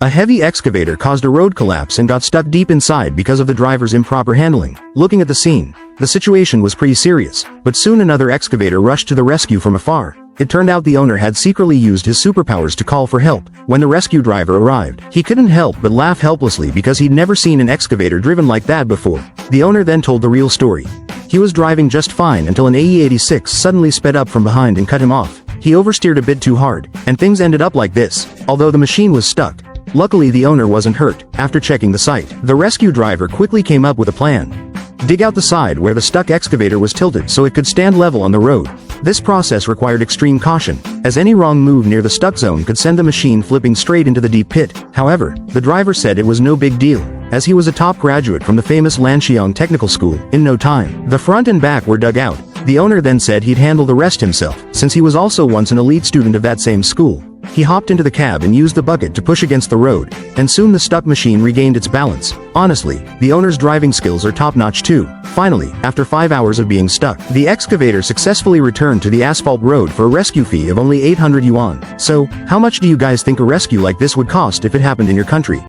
A heavy excavator caused a road collapse and got stuck deep inside because of the driver's improper handling. Looking at the scene, the situation was pretty serious, but soon another excavator rushed to the rescue from afar. It turned out the owner had secretly used his superpowers to call for help. When the rescue driver arrived, he couldn't help but laugh helplessly because he'd never seen an excavator driven like that before. The owner then told the real story. He was driving just fine until an AE-86 suddenly sped up from behind and cut him off. He oversteered a bit too hard, and things ended up like this, although the machine was stuck. Luckily the owner wasn't hurt. After checking the site, the rescue driver quickly came up with a plan. Dig out the side where the stuck excavator was tilted so it could stand level on the road. This process required extreme caution, as any wrong move near the stuck zone could send the machine flipping straight into the deep pit. However, the driver said it was no big deal, as he was a top graduate from the famous Lanxiang Technical School. In no time, the front and back were dug out. The owner then said he'd handle the rest himself, since he was also once an elite student of that same school. He hopped into the cab and used the bucket to push against the road, and soon the stuck machine regained its balance. Honestly, the owner's driving skills are top-notch too. Finally, after 5 hours of being stuck, the excavator successfully returned to the asphalt road for a rescue fee of only 800 yuan. So, how much do you guys think a rescue like this would cost if it happened in your country?